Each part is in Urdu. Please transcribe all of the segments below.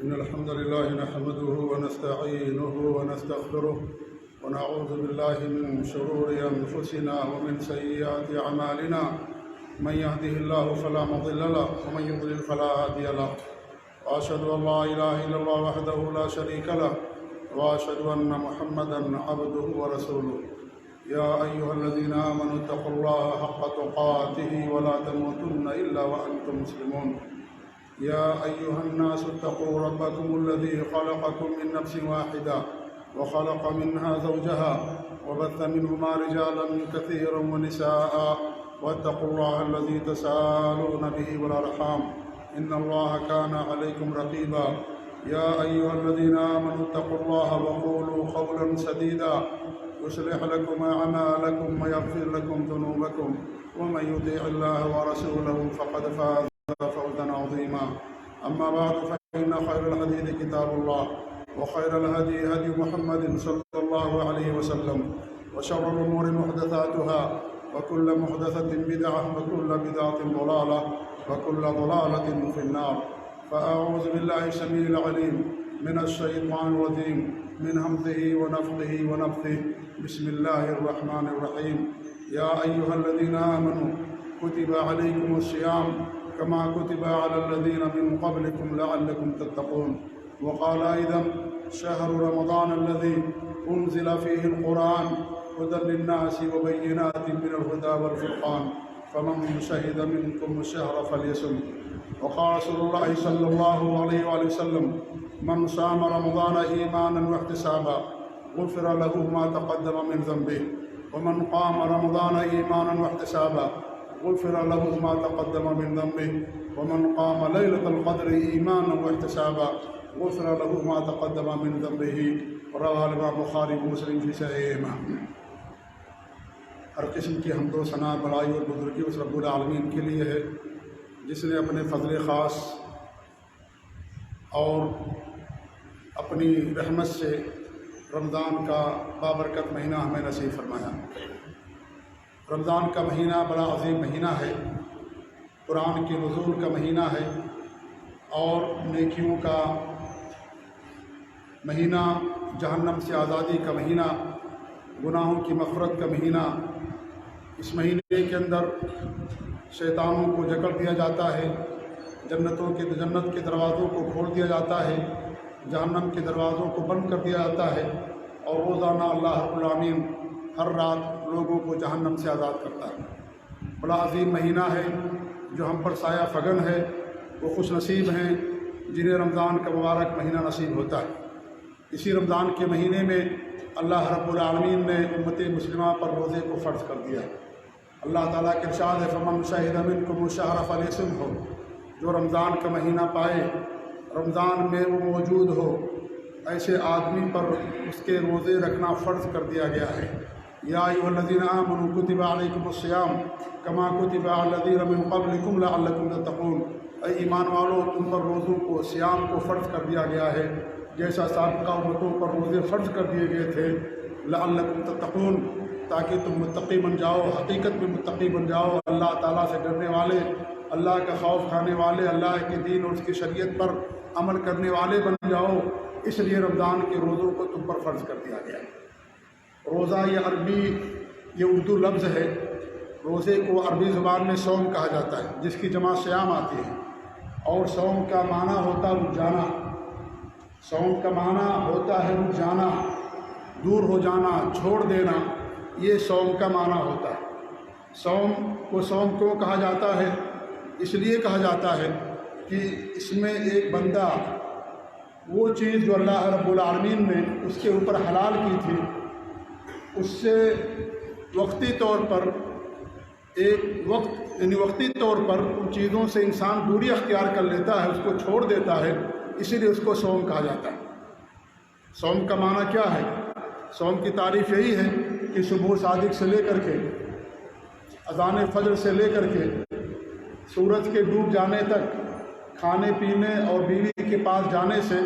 إن الحمد لله نحمده ونستعينه ونستغفره ونعوذ بالله من شرور أنفسنا ومن سيئات أعمالنا من يهده الله فلا مضل له ومن يضلل فلا هادي له وأشهد أن لا إله إلا الله وحده لا شريك له وأشهد أن محمدا عبده ورسوله يا أيها الذين آمنوا اتقوا الله حق تقاته ولا تموتن إلا وأنتم مسلمون يا أيها الناس اتقوا ربكم الذي خلقكم من نفس واحدة وخلق منها زوجها وبث منهما رجالا كثيرا ونساء واتقوا الله الذي تساءلون به والأرحام إن الله كان عليكم رقيبا يا أيها الذين آمنوا اتقوا الله وقولوا قولا سديدا يصلح لكم أعمالكم ويغفر لكم ذنوبكم ومن يطع الله ورسوله فقد فاز فوزا عظيما أما بعد فإن خير الحديث كتاب الله وخير الهدي هدي محمد صلى الله عليه وسلم وشر الأمور محدثاتها وكل محدثة بدعة وكل بدعة ضلالة وكل ضلالة في النار فأعوذ بالله السميع العليم من الشيطان الرجيم من همزه ونفخه ونفثه بسم الله الرحمن الرحيم يا أيها الذين آمنوا كتب عليكم الصيام كما كتب على الذين من قبلكم لعلكم تتقون وقال أيضا شهر رمضان الذي أنزل فيه القرآن هدى للناس وبينات من الهدى والفرقان فمن شهد منكم الشهر فليصم وقال رسول الله صلى الله عليه وسلم من صام رمضان إيمانا واحتسابا غفر له ما تقدم من ذنبه ومن قام رمضان إيمانا واحتسابا غفر له ما تقدم من ذنبه ومن قام ليلة القدر إيمانا واحتسابا غفر له ما تقدم من ذنبه رواه الإمام بخاری مسلم فی صحیحہما۔ ہر قسم کی حمد و ثنا بڑائی اور بزرگی اس رب العالمین کے لیے ہے جس نے اپنے فضل خاص اور اپنی رحمت سے رمضان کا بابرکت مہینہ ہمیں نصیب فرمایا۔ رمضان کا مہینہ بڑا عظیم مہینہ ہے، قرآن کے نزول کا مہینہ ہے اور نیکیوں کا مہینہ، جہنم سے آزادی کا مہینہ، گناہوں کی مغفرت کا مہینہ۔ اس مہینے کے اندر شیطانوں کو جکڑ دیا جاتا ہے، جنت کے دروازوں کو کھول دیا جاتا ہے، جہنم کے دروازوں کو بند کر دیا جاتا ہے، اور روزانہ اللہ رب العالمین ہر رات لوگوں کو جہنم سے آزاد کرتا ہے۔ بڑا عظیم مہینہ ہے جو ہم پر سایہ فگن ہے، وہ خوش نصیب ہیں جنہیں رمضان کا مبارک مہینہ نصیب ہوتا ہے۔ اسی رمضان کے مہینے میں اللہ رب العالمین نے امت مسلمہ پر روزے کو فرض کر دیا۔ اللہ تعالیٰ کے ارشاد ہے فمن شہد منکم الشہر فلیصمہ، جو رمضان کا مہینہ پائے، رمضان میں وہ موجود ہو، ایسے آدمی پر اس کے روزے رکھنا فرض کر دیا گیا ہے۔ یا ایھا الذین آمنوا کتب علیکم الصیام کما کتب علی الذین من قبلکم لعلکم تتقون، اے ایمان والو تم پر روزوں کو، صیام کو فرض کر دیا گیا ہے جیسا سابقہ امتوں پر روزے فرض کر دیے گئے تھے، لعلکم تتقون، تاکہ تم متقی بن جاؤ، حقیقت میں متقی بن جاؤ، اللہ تعالیٰ سے ڈرنے والے، اللہ کا خوف کھانے والے، اللہ کے دین اور اس کی شریعت پر عمل کرنے والے بن جاؤ۔ اس لیے رمضان کے روزوں کو تم پر فرض کر دیا گیا۔ روزہ یہ عربی، یہ اردو لفظ ہے۔ روزے کو عربی زبان میں صوم کہا جاتا ہے، جس کی جمع صیام آتی ہے، اور صوم کا معنی ہوتا ہے رک جانا۔ صوم کا معنی ہوتا ہے رک جانا، دور ہو جانا، چھوڑ دینا، یہ صوم کا معنی ہوتا ہے۔ صوم کو صوم کیوں کہا جاتا ہے؟ اس لیے کہا جاتا ہے کہ اس میں ایک بندہ وہ چیز جو اللہ رب العالمین نے اس کے اوپر حلال کی تھی، اس سے وقتی طور پر وقتی طور پر ان چیزوں سے انسان دوری اختیار کر لیتا ہے، اس کو چھوڑ دیتا ہے، اسی لیے اس کو صوم کہا جاتا ہے۔ صوم کا معنی کیا ہے؟ صوم کی تعریف یہی ہے کہ صبح صادق سے لے کر کے اذان فجر سے لے کر کے سورج کے ڈوب جانے تک کھانے پینے اور بیوی کے پاس جانے سے،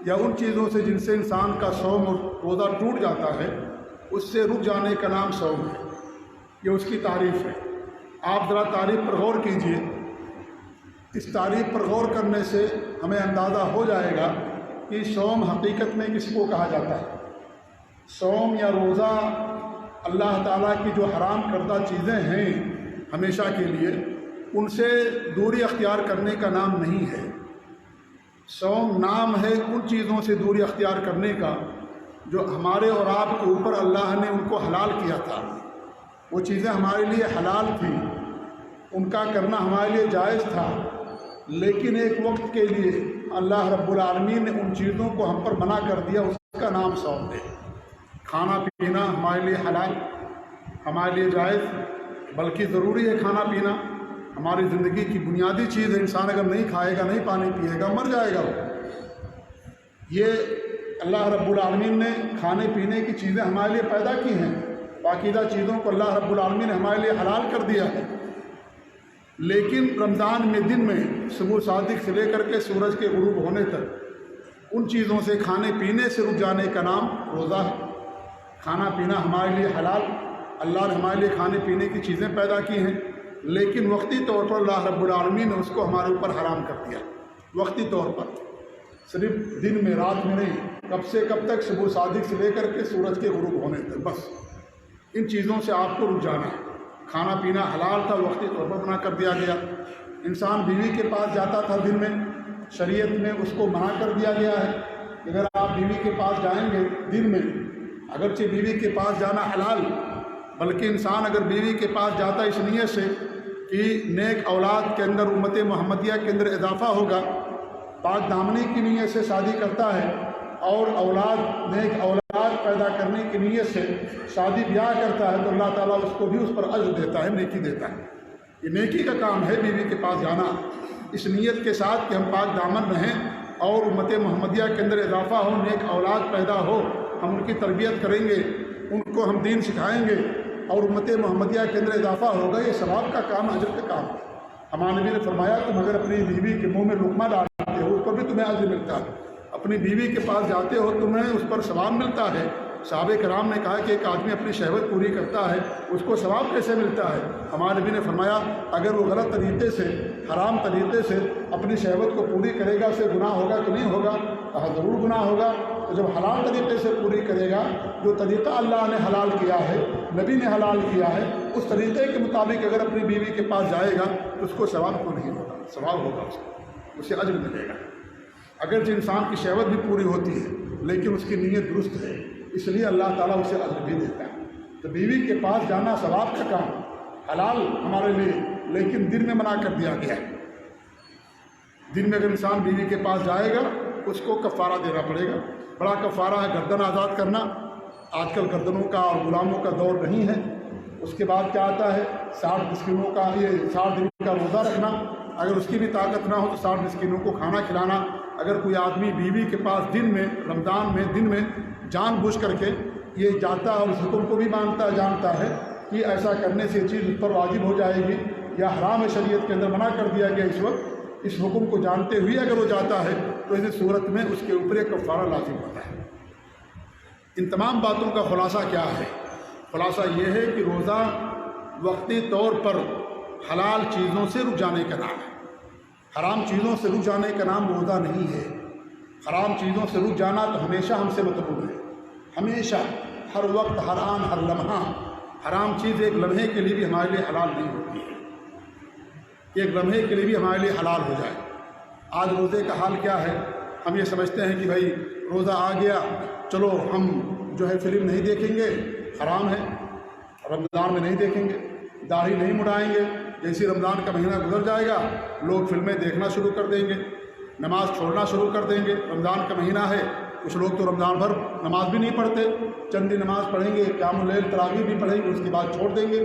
یا ان چیزوں سے جن سے انسان کا صوم اور روزہ ٹوٹ جاتا ہے، اس سے رک جانے کا نام صوم ہے۔ یہ اس کی تعریف ہے۔ آپ ذرا تعریف پر غور کیجئے اس تعریف پر غور کرنے سے ہمیں اندازہ ہو جائے گا کہ صوم حقیقت میں کس کو کہا جاتا ہے۔ صوم یا روزہ اللہ تعالیٰ کی جو حرام کردہ چیزیں ہیں ہمیشہ کے لیے، ان سے دوری اختیار کرنے کا نام نہیں ہے۔ صوم نام ہے ان چیزوں سے دوری اختیار کرنے کا جو ہمارے اور آپ کے اوپر اللہ نے ان کو حلال کیا تھا۔ وہ چیزیں ہمارے لیے حلال تھیں، ان کا کرنا ہمارے لیے جائز تھا، لیکن ایک وقت کے لیے اللہ رب العالمین نے ان چیزوں کو ہم پر منع کر دیا، اس کا نام صوم ہے۔ کھانا پینا ہمارے لیے حلال، ہمارے لیے جائز، بلکہ ضروری ہے کھانا پینا، ہماری زندگی کی بنیادی چیز ہے۔ انسان اگر نہیں کھائے گا، نہیں پانی پیے گا، مر جائے گا۔ یہ اللہ رب العالمین نے کھانے پینے کی چیزیں ہمارے لیے پیدا کی ہیں، پاکیزہ چیزوں کو اللہ رب العالمین نے ہمارے لیے حلال کر دیا ہے۔ لیکن رمضان میں دن میں صبح صادق سے لے کر کے سورج کے غروب ہونے تک ان چیزوں سے کھانے پینے سے رک جانے کا نام روزہ ہے۔ کھانا پینا ہمارے لیے حلال، اللہ نے ہمارے لیے کھانے پینے کی چیزیں پیدا کی ہیں، لیکن وقتی طور پر اللہ رب العالمین نے اس کو ہمارے اوپر حرام کر دیا۔ وقتی طور پر، صرف دن میں، رات میں نہیں، کب سے کب تک، صبح صادق سے لے کر کے سورج کے غروب ہونے تک، بس ان چیزوں سے آپ کو رک جانا ہے۔ کھانا پینا حلال تھا، وقتی طور پر منع کر دیا گیا۔ انسان بیوی کے پاس جاتا تھا دن میں، شریعت میں اس کو منع کر دیا گیا ہے کہ اگر آپ بیوی کے پاس جائیں گے دن میں، اگرچہ بیوی کے پاس جانا حلال، بلکہ انسان اگر بیوی کے پاس جاتا اس نیت سے کہ نیک اولاد کے اندر، امت محمدیہ کے اندر اضافہ ہوگا، پاک دامنی کی نیت سے شادی کرتا ہے اور اولاد، نیک اولاد پیدا کرنے کی نیت سے شادی بیاہ کرتا ہے، تو اللہ تعالیٰ اس کو بھی اس پر اجر دیتا ہے، نیکی دیتا ہے۔ یہ نیکی کا کام ہے بیوی کے پاس جانا، اس نیت کے ساتھ کہ ہم پاک دامن رہیں اور امت محمدیہ کے اندر اضافہ ہو، نیک اولاد پیدا ہو، ہم ان کی تربیت کریں گے، ان کو ہم دین سکھائیں گے اور امت محمدیہ کے اندر اضافہ ہوگا۔ یہ ثواب کا کام، اجر کا کام ہے۔ ہمارے نبی نے فرمایا تم اگر اپنی بیوی کے منہ میں لقمہ ڈالتے ہو، اس پر بھی تمہیں اجر ملتا ہے۔ اپنی بیوی کے پاس جاتے ہو، تمہیں اس پر ثواب ملتا ہے۔ صحابہ کرام نے کہا کہ ایک آدمی اپنی شہوت پوری کرتا ہے، اس کو ثواب کیسے ملتا ہے؟ ہمارے نبی نے فرمایا اگر وہ غلط طریقے سے، حرام طریقے سے اپنی شہوت کو پوری کرے گا، اسے گناہ ہوگا کہ نہیں ہوگا؟ کہا ضرور گناہ ہوگا۔ تو جب حلال طریقے سے پوری کرے گا، جو طریقہ اللہ نے حلال کیا ہے، نبی نے حلال کیا ہے، اس طریقے کے مطابق اگر اپنی بیوی کے پاس جائے گا تو اس کو ثواب کو نہیں ہوگا، ثواب ہوگا، اسے اجر ملے گا۔ اگرچہ انسان کی شہوت بھی پوری ہوتی ہے لیکن اس کی نیت درست ہے، اس لیے اللہ تعالیٰ اسے اجر بھی دیتا ہے۔ تو بیوی کے پاس جانا ثواب کا کام، حلال ہمارے لیے، لیکن دن میں منع کر دیا گیا ہے۔ دن میں اگر انسان بیوی کے پاس جائے گا اس کو کفارہ دینا پڑے گا۔ بڑا کفارہ ہے گردن آزاد کرنا۔ آج کل گردنوں کا اور غلاموں کا دور نہیں ہے۔ اس کے بعد کیا آتا ہے؟ 60 مسکینوں کا، یہ 60 دن کا روزہ رکھنا۔ اگر اس کی بھی طاقت نہ ہو تو 60 مسکینوں کو کھانا کھلانا۔ اگر کوئی آدمی بیوی کے پاس دن میں، رمضان میں دن میں جان بوجھ کر کے یہ جاتا ہے اور اس حکم کو بھی مانتا جانتا ہے کہ ایسا کرنے سے یہ چیز اس پر واجب ہو جائے گی یا حرام ہے، شریعت کے اندر منع کر دیا گیا، اس وقت اس حکم کو جانتے ہوئے اگر وہ جاتا ہے تو اس صورت میں اس کے اوپر ایک کفارہ لازم ہوتا ہے۔ ان تمام باتوں کا خلاصہ کیا ہے؟ خلاصہ یہ ہے کہ روزہ وقتی طور پر حلال چیزوں سے رک جانے کا نام ہے، حرام چیزوں سے رک جانے کا نام روزہ نہیں ہے۔ حرام چیزوں سے رک جانا تو ہمیشہ ہم سے مطلوب ہے، ہمیشہ، ہر وقت، ہر آن، ہر لمحہ۔ حرام چیز ایک لمحے کے لیے بھی ہمارے لیے حلال نہیں ہوتی ہے، ایک لمحے کے لیے بھی ہمارے لیے حلال ہو جائے۔ آج روزے کا حال کیا ہے؟ ہم یہ سمجھتے ہیں کہ بھائی روزہ آ گیا، چلو ہم جو ہے فلم نہیں دیکھیں گے، حرام ہے، رمضان میں نہیں دیکھیں گے، داڑھی نہیں مڑائیں گے۔ جیسے رمضان کا مہینہ گزر جائے گا لوگ فلمیں دیکھنا شروع کر دیں گے، نماز چھوڑنا شروع کر دیں گے۔ رمضان کا مہینہ ہے، کچھ لوگ تو رمضان بھر نماز بھی نہیں پڑھتے، چند دن نماز پڑھیں گے، قیام اللیل تراویح بھی پڑھیں گے، اس کے بعد چھوڑ دیں گے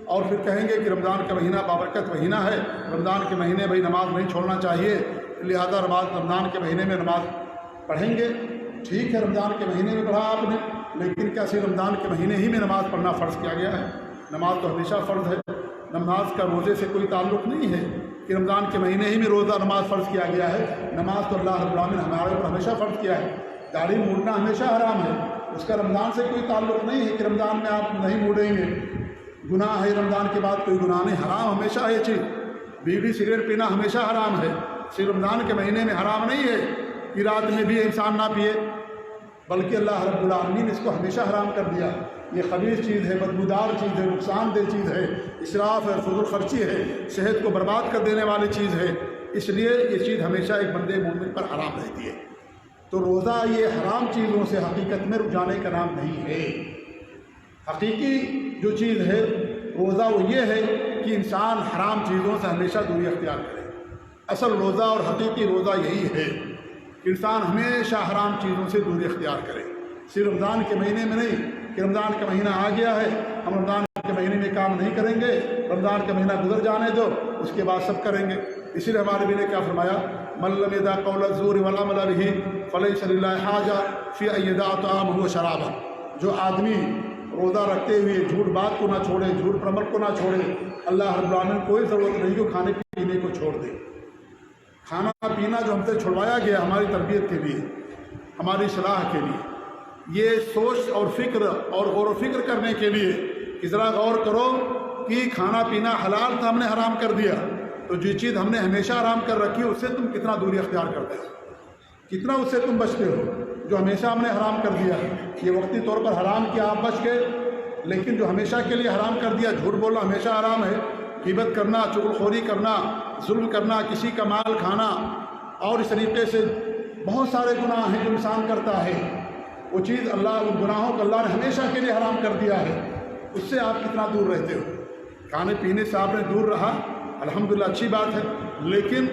اور پھر کہیں گے کہ رمضان کا مہینہ بابرکت مہینہ ہے، رمضان کے مہینے بھائی نماز نہیں چھوڑنا چاہیے، لہذا رمضان کے مہینے میں نماز پڑھیں گے۔ ٹھیک ہے، رمضان کے مہینے میں پڑھا آپ نے، لیکن کیا صرف رمضان کے مہینے ہی میں نماز پڑھنا فرض کیا گیا ہے؟ نماز تو ہمیشہ فرض ہے۔ نماز کا روزے سے کوئی تعلق نہیں ہے کہ رمضان کے مہینے ہی میں روزہ نماز فرض کیا گیا ہے۔ نماز تو اللہ رب العالمین نے ہمارے اوپر ہمیشہ فرض کیا ہے۔ داڑھی موڑنا ہمیشہ حرام ہے، اس کا رمضان سے کوئی تعلق نہیں ہے کہ رمضان میں آپ نہیں موڑیں گے، گناہ ہے، رمضان کے بعد کوئی گناہ نہیں، حرام ہمیشہ ہے یہ چیز۔ بیڑی سگریٹ پینا ہمیشہ حرام ہے، صرف رمضان کے مہینے میں حرام نہیں ہے کہ رات میں بھی انسان نہ پیے، بلکہ اللہ رب العالمین اس کو ہمیشہ حرام کر دیا۔ یہ خبیث چیز ہے، بدبودار چیز ہے، نقصان دہ چیز ہے، اسراف ہے، فضول خرچی ہے، صحت کو برباد کر دینے والی چیز ہے، اس لیے یہ چیز ہمیشہ ایک بندے مومن پر حرام رہتی ہے۔ تو روزہ یہ حرام چیزوں سے حقیقت میں رک جانے کا نام نہیں ہے۔ حقیقی جو چیز ہے روزہ وہ یہ ہے کہ انسان حرام چیزوں سے ہمیشہ دوری اختیار کرے۔ اصل روزہ اور حقیقی روزہ یہی ہے کہ انسان ہمیشہ حرام چیزوں سے دوری اختیار کرے، صرف رمضان کے مہینے میں نہیں کہ رمضان کا مہینہ آ گیا ہے ہم رمضان کے مہینے میں کام نہیں کریں گے، رمضان کا مہینہ گزر جانے دو اس کے بعد سب کریں گے۔ اسی لیے ہمارے نبی نے کیا فرمایا، من لم يدع قول الزور والعمل به فليس لله حاجة في أن يدع طعامه وشرابه۔ جو آدمی روزہ رکھتے ہوئے جھوٹ بات کو نہ چھوڑے، جھوٹ پر عمل کو نہ چھوڑے، اللہ رب العالمین کوئی ضرورت نہیں کہ کھانے پینے کو چھوڑ دے۔ کھانا پینا جو ہم سے چھڑوایا گیا ہماری تربیت کے لیے، ہماری صلاح کے لیے، یہ سوچ اور فکر اور غور و فکر کرنے کے لیے کہ ذرا غور کرو کہ کھانا پینا حلال تھا، ہم نے حرام کر دیا، تو جو چیز ہم نے ہمیشہ حرام کر رکھی ہے اس سے تم کتنا دوری اختیار کرتے ہو، کتنا اس سے تم بچتے ہو۔ جو ہمیشہ ہم نے حرام کر دیا، یہ وقتی طور پر حرام کیا آپ بچ گئے، لیکن جو ہمیشہ کے لیے حرام کر دیا، جھوٹ بولنا ہمیشہ حرام ہے، غیبت کرنا، چغل خوری کرنا، ظلم کرنا، کسی کا مال کھانا، اور اس طریقے سے بہت سارے گناہ ہیں جو انسان کرتا ہے، وہ چیز اللہ ان گناہوں کو اللہ نے ہمیشہ کے لیے حرام کر دیا ہے، اس سے آپ کتنا دور رہتے ہو۔ کھانے پینے سے آپ نے دور رہا، الحمدللہ اچھی بات ہے، لیکن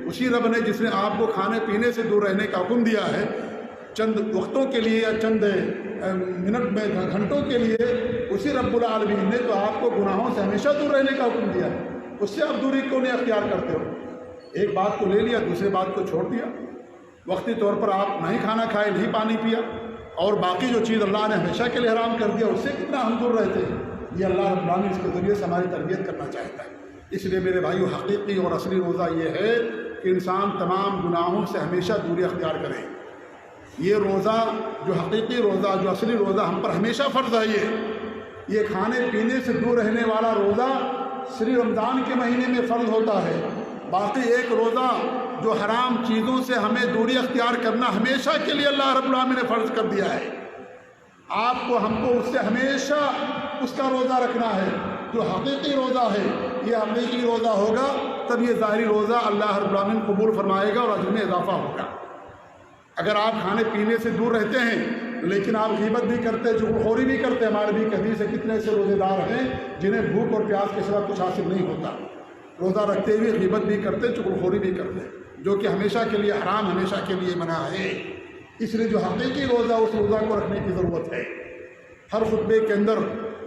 اسی رب نے جس نے آپ کو کھانے پینے سے دور رہنے کا حکم دیا ہے، چند وقتوں کے لیے یا چند منٹ میں گھنٹوں کے لیے، اسی رب العالمین نے تو آپ کو گناہوں سے ہمیشہ دور رہنے کا حکم دیا ہے، اس سے آپ دوری کیوں نہیں اختیار کرتے ہو؟ ایک بات کو لے لیا، دوسرے بات کو چھوڑ دیا، وقتی طور پر آپ نہیں کھانا کھائے، نہیں پانی پیا، اور باقی جو چیز اللہ نے ہمیشہ کے لیے حرام کر دیا اس سے کتنا ہم دور رہتے ہیں۔ یہ اللہ رب العالمین اس کے ذریعے سے ہماری تربیت کرنا چاہتا ہے۔ اس لیے میرے بھائیو، حقیقی اور اصلی روزہ یہ ہے کہ انسان تمام گناہوں سے ہمیشہ دوری اختیار کرے۔ یہ روزہ جو حقیقی روزہ، جو اصلی روزہ ہم پر ہمیشہ فرض ہے، یہ کھانے پینے سے دور رہنے والا روزہ صرف رمضان کے مہینے میں فرض ہوتا ہے۔ باقی ایک روزہ جو حرام چیزوں سے ہمیں دوری اختیار کرنا ہمیشہ کے لیے اللہ رب العالمین نے فرض کر دیا ہے، آپ کو ہم کو اس سے ہمیشہ اس کا روزہ رکھنا ہے۔ جو حقیقی روزہ ہے، یہ حقیقی روزہ ہوگا تب یہ ظاہری روزہ اللہ رب العالمین قبول فرمائے گا اور اجر میں اضافہ ہوگا۔ اگر آپ کھانے پینے سے دور رہتے ہیں لیکن آپ غیبت بھی کرتے، چغل خوری بھی کرتے، ہمارے بھی حدیث سے کتنے سے روزے دار ہیں جنہیں بھوک اور پیاس کے سوا کچھ حاصل نہیں ہوتا، روزہ رکھتے ہوئے غیبت بھی کرتے، چغل خوری بھی کرتے، جو کہ ہمیشہ کے لیے حرام، ہمیشہ کے لیے منع ہے۔ اس لیے جو حقیقی روزہ، اس روزہ کو رکھنے کی ضرورت ہے۔ ہر خطبے کے اندر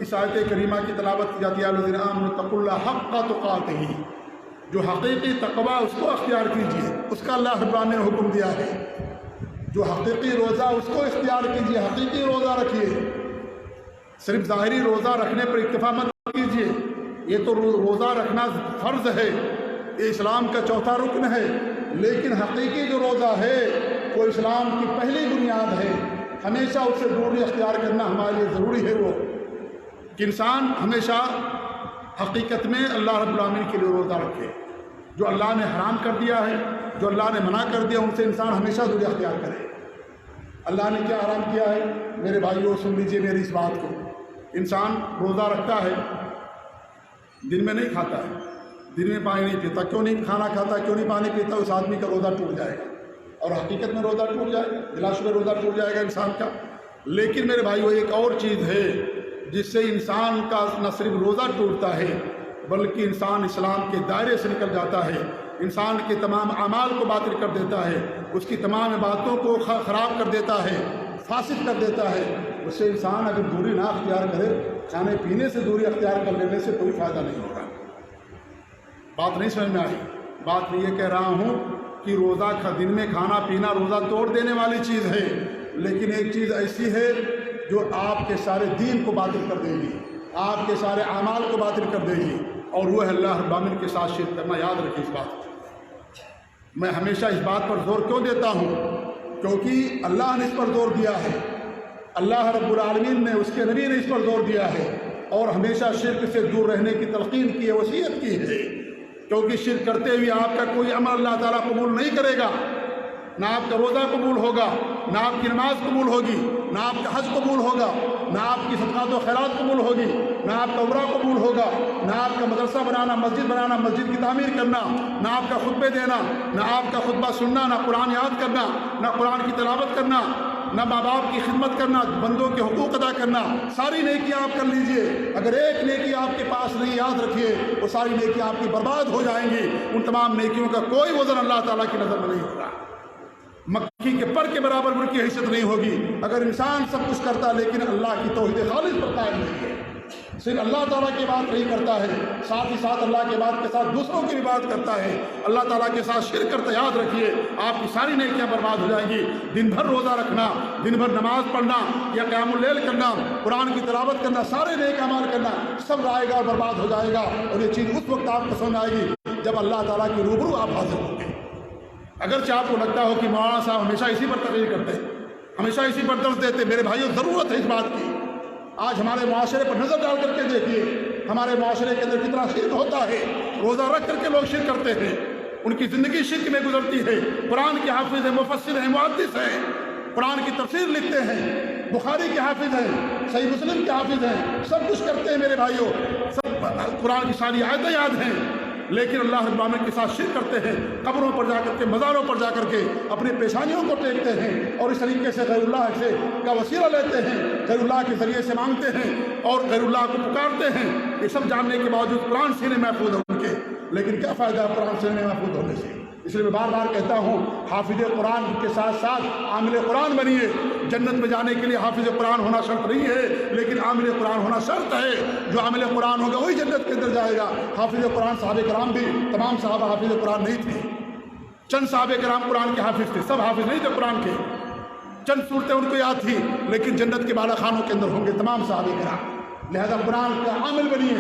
اس آیت کریمہ کی تلاوت کی جاتی ہے، الذین آمنوا اتقوا اللہ حق تقاتہ، جو حقیقی تقویٰ اس کو اختیار کیجیے، اس کا اللہ رب العالمین نے حکم دیا ہے۔ جو حقیقی روزہ اس کو اختیار کیجیے، حقیقی روزہ رکھیے، صرف ظاہری روزہ رکھنے پر اکتفا مت کیجیے۔ یہ تو روزہ رکھنا فرض ہے، یہ اسلام کا چوتھا رکن ہے، لیکن حقیقی جو روزہ ہے وہ اسلام کی پہلی بنیاد ہے۔ ہمیشہ اس سے دوری اختیار کرنا ہمارے لیے ضروری ہے، وہ کہ انسان ہمیشہ حقیقت میں اللہ رب العالمین کے لیے روزہ رکھے۔ جو اللہ نے حرام کر دیا ہے، جو اللہ نے منع کر دیا، ان سے انسان ہمیشہ دوری اختیار کرے۔ اللہ نے کیا حرام کیا ہے میرے بھائیو، سن لیجیے میری اس بات کو۔ انسان روزہ رکھتا ہے، دن میں نہیں کھاتا ہے، دن میں پانی نہیں پیتا، کیوں نہیں کھانا کھاتا، کیوں نہیں پانی پیتا، اس آدمی کا روزہ ٹوٹ جائے گا، اور حقیقت میں روزہ ٹوٹ جائے گا، بلا شبہ روزہ ٹوٹ جائے گا انسان کا۔ لیکن میرے بھائیو، ایک اور چیز ہے جس سے انسان کا نہ صرف روزہ ٹوٹتا ہے بلکہ انسان اسلام کے دائرے سے نکل جاتا ہے، انسان کے تمام اعمال کو باطل کر دیتا ہے، اس کی تمام باتوں کو خراب کر دیتا ہے، فاسد کر دیتا ہے۔ اس سے انسان اگر دوری نہ اختیار کرے، کھانے پینے سے دوری اختیار کر لینے سے کوئی فائدہ نہیں ہوگا۔ بات نہیں سمجھ میں آئی؟ بات میں یہ کہہ رہا ہوں کہ روزہ دن میں کھانا پینا روزہ توڑ دینے والی چیز ہے، لیکن ایک چیز ایسی ہے جو آپ کے سارے دین کو باطل کر دے گی، آپ کے سارے اعمال کو باطل کر دے گی، اور وہ ہے اللہ رب العالمین کے ساتھ شرک کرنا۔ یاد رکھیں اس بات کو۔ میں ہمیشہ اس بات پر زور کیوں دیتا ہوں؟ کیونکہ اللہ نے اس پر زور دیا ہے، اللہ رب العالمین نے، اس کے نبی نے اس پر زور دیا ہے، اور ہمیشہ شرک سے دور رہنے کی تلقین کی ہے، وصیت کی ہے کیونکہ شرک کرتے ہوئے آپ کا کوئی عمل اللہ تعالیٰ قبول نہیں کرے گا، نہ آپ کا روزہ قبول ہوگا، نہ آپ کی نماز قبول ہوگی، نہ آپ کا حج قبول ہوگا، نہ آپ کی صدقات و خیرات قبول ہوگی، نہ آپ کا عمرہ قبول ہوگا، نہ آپ کا مدرسہ بنانا، مسجد کی تعمیر کرنا، نہ آپ کا خطبے دینا، نہ آپ کا خطبہ سننا، نہ قرآن یاد کرنا، نہ قرآن کی تلاوت کرنا، نہ ماں باپ کی خدمت کرنا، بندوں کے حقوق ادا کرنا، ساری نیکیاں آپ کر لیجئے۔ اگر ایک نیکی آپ کے پاس نہیں، یاد رکھیے وہ ساری نیکیاں آپ کی برباد ہو جائیں گی، ان تمام نیکیوں کا کوئی وزن اللہ تعالیٰ کی نظر میں نہیں ہوگا، مکھی کے پر کے برابر ان کی حیثیت نہیں ہوگی۔ اگر انسان سب کچھ کرتا لیکن اللہ کی توحید خالص پر قائم نہیں ہے، صرف اللہ تعالیٰ کی بات نہیں کرتا ہے، ساتھ ہی ساتھ اللہ کی بات کے ساتھ دوسروں کی بھی بات کرتا ہے، اللہ تعالیٰ کے ساتھ شرک کرتا، یاد رکھیے آپ کی ساری نیکیاں برباد ہو جائیں گی۔ دن بھر روزہ رکھنا، دن بھر نماز پڑھنا یا قیام اللیل کرنا، قرآن کی تلاوت کرنا، سارے نیک اعمال کرنا سب رائے گا اور برباد ہو جائے گا، اور یہ چیز اس وقت آپ کو سمجھ آئے گی جب اللہ تعالیٰ کی روبرو آپ حاضر ہوں گے۔ اگرچہ آپ کو لگتا ہو کہ مولانا صاحب ہمیشہ اسی پر تقریر کرتے، ہمیشہ اسی پر درس دیتے، میرے بھائیوں ضرورت ہے اس بات کی۔ آج ہمارے معاشرے پر نظر ڈال کر کے دیکھیے، ہمارے معاشرے کے اندر کتنا شرک ہوتا ہے، روزہ رکھ کر کے لوگ شرک کرتے ہیں، ان کی زندگی شرک میں گزرتی ہے، قرآن کے حافظ ہیں، مفسر ہیں، محدث ہیں، قرآن کی تفسیر لکھتے ہیں، بخاری کے حافظ ہیں، صحیح مسلم کے حافظ ہیں، سب کچھ کرتے ہیں میرے بھائیوں، سب قرآن کی ساری آیتیں یاد ہیں، لیکن اللہ رب العالمین کے ساتھ شرک کرتے ہیں، قبروں پر جا کر کے، مزاروں پر جا کر کے اپنی پیشانیوں کو ٹیکتے ہیں، اور اس طریقے سے غیر اللہ سے کا وسیلہ لیتے ہیں، غیر اللہ کے ذریعے سے مانگتے ہیں اور غیر اللہ کو پکارتے ہیں۔ یہ سب جاننے کے باوجود قرآن سینے محفوظ ہے ان کے، لیکن کیا فائدہ ہے قرآن سینے محفوظ ہونے سے؟ اس لیے میں بار بار کہتا ہوں، حافظ قرآن کے ساتھ ساتھ عامل قرآن بنیے۔ جنت میں جانے کے لیے حافظ قرآن ہونا شرط نہیں ہے، لیکن عامل قرآن ہونا شرط ہے۔ جو عامل قرآن ہوگا وہی جنت کے اندر جائے گا۔ حافظ قرآن صحابہ کرام بھی، تمام صحابہ حافظ قرآن نہیں تھے، چند صحابہ کرام قرآن کے حافظ تھے، سب حافظ نہیں تھے قرآن کے، چند صورتیں ان کو یاد تھیں، لیکن جنت کے بالا خانوں کے اندر ہوں گے تمام صحابہ کرام۔ لہذا قرآن کا عامل بنیے،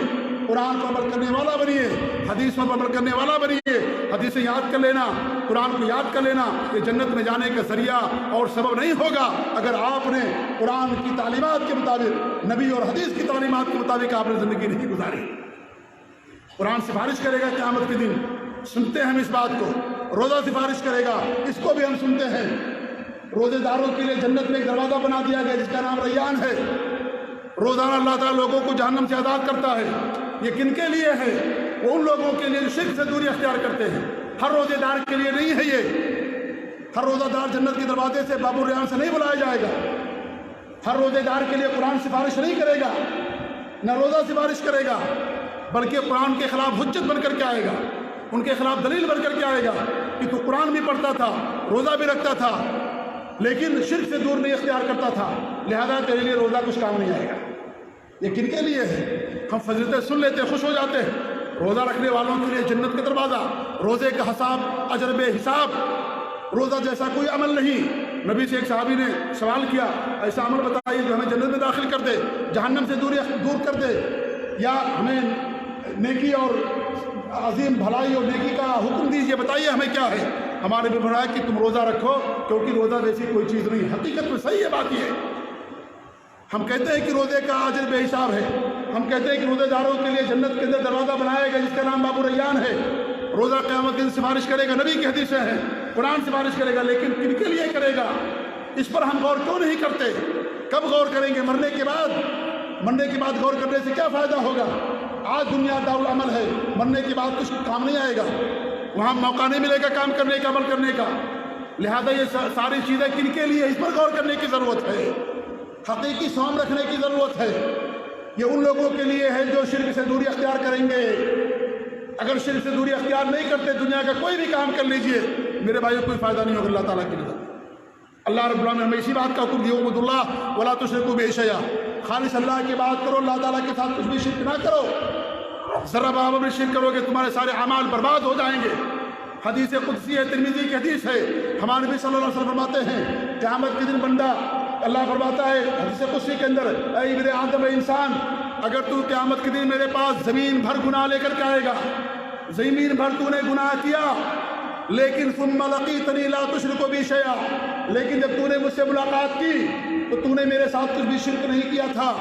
قرآن پر عمل کرنے والا بنیے، حدیث پر عمل کرنے والا بنیے۔ حدیثیں یاد کر لینا، قرآن کو یاد کر لینا، یہ جنت میں جانے کا ذریعہ اور سبب نہیں ہوگا اگر آپ نے قرآن کی تعلیمات کے مطابق، نبی اور حدیث کی تعلیمات کے مطابق آپ نے زندگی نہیں گزاری۔ قرآن سفارش کرے گا قیامت کے دن، سنتے ہیں ہم اس بات کو۔ روزہ سفارش کرے گا، اس کو بھی ہم سنتے ہیں۔ روزے داروں کے لیے جنت میں ایک دروازہ بنا دیا گیا جس کا نام ریان ہے۔ روزانہ اللہ تعالیٰ لوگوں کو جہنم سے آزاد کرتا ہے۔ یہ کن کے لیے ہے؟ وہ ان لوگوں کے لیے جو شرک سے دوری اختیار کرتے ہیں۔ ہر روزے دار کے لیے نہیں ہے یہ۔ ہر روزہ دار جنت کے دروازے سے باب الریان سے نہیں بلایا جائے گا۔ ہر روزے دار کے لیے قرآن سفارش نہیں کرے گا، نہ روزہ سفارش کرے گا، بلکہ قرآن کے خلاف حجت بن کر کے آئے گا، ان کے خلاف دلیل بن کر کے آئے گا کہ تو قرآن بھی پڑھتا تھا، روزہ بھی رکھتا تھا، لیکن شرک سے دور نہیں اختیار کرتا تھا، لہذا تیرے لیے روزہ کچھ کام نہیں آئے گا۔ یہ کن کے لیے ہے؟ ہم فضیلتیں سن لیتے، خوش ہو جاتے ہیں۔ روزہ رکھنے والوں کے لیے جنت کا دروازہ، روزے کا حساب اجر بے حساب، روزہ جیسا کوئی عمل نہیں۔ نبی سے ایک صحابی نے سوال کیا، ایسا عمل بتائیے جو ہمیں جنت میں داخل کر دے، جہنم سے دور کر دے، یا ہمیں نیکی اور عظیم بھلائی اور نیکی کا حکم دیجیے، بتائیے ہمیں کیا ہے۔ ہمارے بھی بڑھایا کہ تم روزہ رکھو، کیونکہ روزہ جیسی کوئی چیز نہیں۔ حقیقت میں صحیح ہے بات یہ ہے۔ ہم کہتے ہیں کہ روزے کا اجر بے حساب ہے، ہم کہتے ہیں کہ روزے داروں کے لیے جنت کے اندر دروازہ بنایا گیا جس کا نام باب الریان ہے۔ روزہ قیامت کے دن سفارش کرے گا، نبی کی حدیثیں ہیں، قرآن سفارش کرے گا، لیکن کن کے لیے کرے گا؟ اس پر ہم غور کیوں نہیں کرتے؟ کب غور کریں گے؟ مرنے کے بعد۔ مرنے کے بعد غور کرنے سے کیا فائدہ ہوگا؟ آج دنیا دارالعمل ہے، مرنے کے بعد کچھ کام نہیں آئے گا، وہاں موقع نہیں ملے گا کام کرنے کا، عمل کرنے کا۔ لہذا یہ ساری چیزیں کن کے لیے؟ اس پر غور کرنے کی ضرورت ہے، حقیقی سوم رکھنے کی ضرورت ہے۔ یہ ان لوگوں کے لیے ہے جو شرک سے دوری اختیار کریں گے۔ اگر شرک سے دوری اختیار نہیں کرتے، دنیا کا کوئی بھی کام کر لیجئے، میرے بھائیوں کوئی فائدہ نہیں ہوگا اللہ تعالیٰ کی نظر۔ اللہ رب العالمین نے ہمیں اسی بات کا حکم دیا، اعبدوا اللہ ولا تشرکوا بہ شیئا، خالص اللہ کی بات کرو، اللہ تعالیٰ کے ساتھ کچھ بھی شرک نہ کرو۔ ذرا برابر بھی شرک کرو گے تمہارے سارے اعمال برباد ہو جائیں گے۔ حدیث قدسی ہے، ترمذی کی حدیث ہے، ہمارے نبی صلی اللہ علیہ وسلم فرماتے ہیں قیامت کے دن بندہ، اللہ فرماتا ہے حدیث قدسی کے اندر، اے ابن آدم، انسان، اگر تو قیامت کے دن میرے پاس زمین بھر گناہ لے کر کے آئے گا، زمین بھر تو نے گناہ کیا، لیکن ثم لقیتنی لا تشرک بی شیئا، لیکن جب تو نے مجھ سے ملاقات کی تو تو نے میرے ساتھ کچھ بھی شرک نہیں کیا تھا،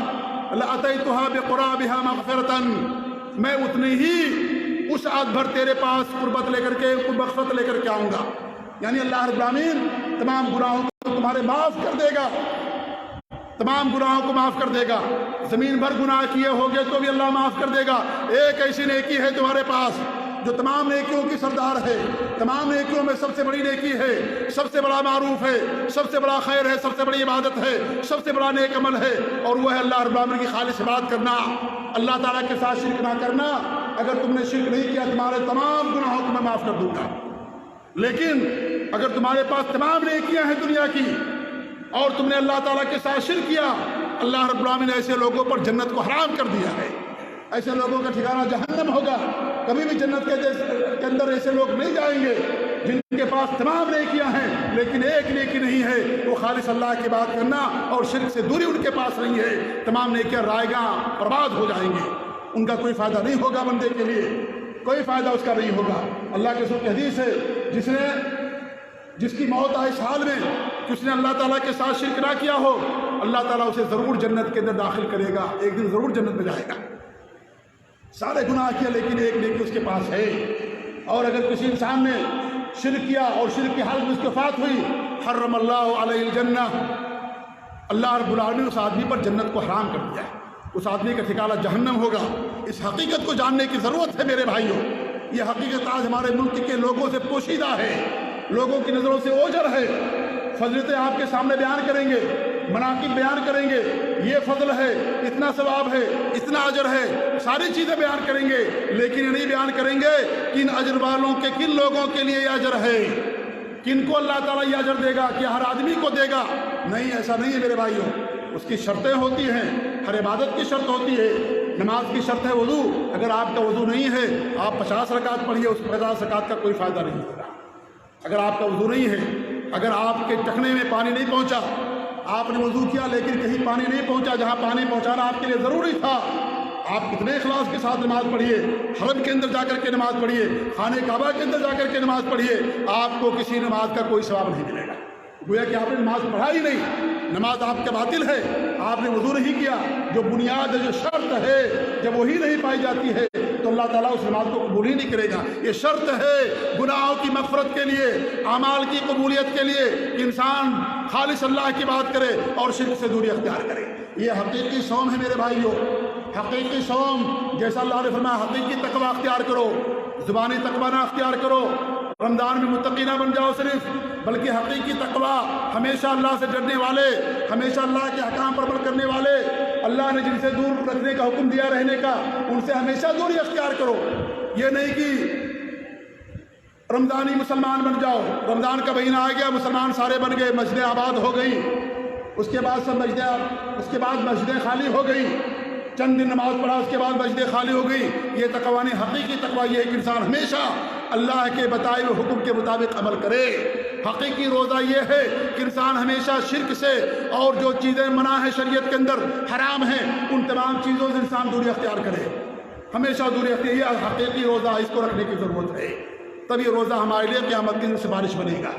لأتیتها بقرابها مغفرۃ، میں اتنی ہی وسعت بھر تیرے پاس قربت لے کر کے مغفرت لے کر کے آؤں گا. یعنی اللہ رب العالمین تمام گناہوں کو تمہارے معاف کر دے گا، تمام گناہوں کو معاف کر دے گا. زمین بھر گناہ کیے ہوگے تو بھی اللہ معاف کر دے گا. ایک ایسی نیکی ہے تمہارے پاس جو تمام نیکیوں کی سردار ہے، تمام نیکیوں میں سب سے بڑی نیکی ہے، سب سے بڑا معروف ہے، سب سے بڑا خیر ہے، سب سے بڑی عبادت ہے، سب سے بڑا نیک عمل ہے، اور وہ ہے اللہ رب العالمین کی خالص عبادت کرنا، اللہ تعالیٰ کے ساتھ شرک نہ کرنا. اگر تم نے شرک نہیں کیا تمہارے تمام گناہوں کو میں معاف کر دوں گا. لیکن اگر تمہارے پاس تمام نیکیاں ہیں دنیا کی اور تم نے اللہ تعالیٰ کے ساتھ شرک کیا، اللہ رب العالمین نے ایسے لوگوں پر جنت کو حرام کر دیا ہے. ایسے لوگوں کا ٹھکانہ جہنم ہوگا. کبھی بھی جنت کے اندر ایسے لوگ نہیں جائیں گے جن کے پاس تمام نیکیاں ہیں لیکن ایک نیکی نہیں ہے، وہ خالص اللہ کی بات کرنا اور شرک سے دوری ان کے پاس نہیں ہے. تمام نیکیاں رائیگاں برباد ہو جائیں گے، ان کا کوئی فائدہ نہیں ہوگا. بندے کے لیے کوئی فائدہ اس کا نہیں ہوگا. اللہ کے رسول کی حدیث ہے جس کی موت آئے اس حال میں کہ اس نے اللہ تعالیٰ کے ساتھ شرک نہ کیا ہو، اللہ تعالیٰ اسے ضرور جنت کے اندر داخل کرے گا. ایک دن ضرور جنت میں جائے گا. سارے گناہ کیا لیکن ایک نیکی اس کے پاس ہے. اور اگر کسی انسان نے شرک کیا اور شرک کی حالت میں اس کی وفات ہوئی، حرم اللہ علیہ الجنہ، اللہ رب العالمین اس آدمی پر جنت کو حرام کر دیا ہے. اس آدمی کا ٹھکانہ جہنم ہوگا. اس حقیقت کو جاننے کی ضرورت ہے میرے بھائیوں. یہ حقیقت آج ہمارے ملک کے لوگوں سے پوشیدہ ہے، لوگوں کی نظروں سے اوجھل ہے. فضیلتیں آپ کے سامنے بیان کریں گے، مناقب بیان کریں گے، یہ فضل ہے، اتنا ثواب ہے، اتنا اجر ہے، ساری چیزیں بیان کریں گے، لیکن یہ نہیں بیان کریں گے کن اجر والوں کے، کن لوگوں کے لیے یہ اجر ہے، کن کو اللہ تعالیٰ یہ اجر دے گا. کیا ہر آدمی کو دے گا؟ نہیں، ایسا نہیں ہے میرے بھائیوں. اس کی شرطیں ہوتی ہیں. ہر عبادت کی شرط ہوتی ہے. نماز کی شرط ہے وضو. اگر آپ کا وضو نہیں ہے آپ 50 رکعت پڑھیے، اس 50 رکعت کا کوئی فائدہ نہیں ہوگا. اگر آپ کا وضو نہیں ہے، اگر آپ کے ٹخنے میں پانی نہیں پہنچا، آپ نے وضو کیا لیکن کہیں پانی نہیں پہنچا جہاں پانی پہنچانا آپ کے لیے ضروری تھا، آپ کتنے اخلاص کے ساتھ نماز پڑھیے، حرم کے اندر جا کر کے نماز پڑھیے، خانہ کعبہ کے اندر جا کر کے نماز پڑھیے، آپ کو کسی نماز کا کوئی ثواب نہیں ملے گا. گویا کہ آپ نے نماز پڑھا ہی نہیں، نماز آپ کا باطل ہے. آپ نے وضو نہیں کیا. جو بنیاد ہے، جو شرط ہے، جب وہی نہیں پائی جاتی ہے تو اللہ تعالیٰ اس نماز کو قبول ہی نہیں کرے گا. یہ شرط ہے گناہوں کی مغفرت کے لیے، اعمال کی قبولیت کے لیے کہ انسان خالص اللہ کی بات کرے اور شرک سے دوری اختیار کرے. یہ حقیقی صوم ہے میرے بھائیوں، حقیقی صوم. جیسا اللہ نے فرمایا حقیقی تقوی اختیار کرو، زبانی تقوی نہ اختیار کرو. رمضان میں متقی نہ بن جاؤ صرف، بلکہ حقیقی تقوی، ہمیشہ اللہ سے ڈرنے والے، ہمیشہ اللہ کے احکام پر عمل کرنے والے، اللہ نے جن سے دور رکھنے کا حکم دیا رہنے کا، ان سے ہمیشہ دوری اختیار کرو. یہ نہیں کہ رمضانی مسلمان بن جاؤ، رمضان کا مہینہ آ گیا، مسلمان سارے بن گئے، مسجدیں آباد ہو گئی، اس کے بعد مسجدیں خالی ہو گئی، چند دن نماز پڑھا اس کے بعد مسجدیں خالی ہو گئی. یہ تقوی نہیں. حقیقی تقوی یہ ہے کہ انسان ہمیشہ اللہ کے بتائے ہوئے حکم کے مطابق عمل کرے. حقیقی روزہ یہ ہے کہ انسان ہمیشہ شرک سے اور جو چیزیں منع ہیں شریعت کے اندر حرام ہیں ان تمام چیزوں سے انسان دوری اختیار کرے، ہمیشہ دوری اختیار. یہ حقیقی روزہ، اس کو رکھنے کی ضرورت ہے. تب یہ روزہ ہمارے لیے قیامت کے دن سفارش بنے گا.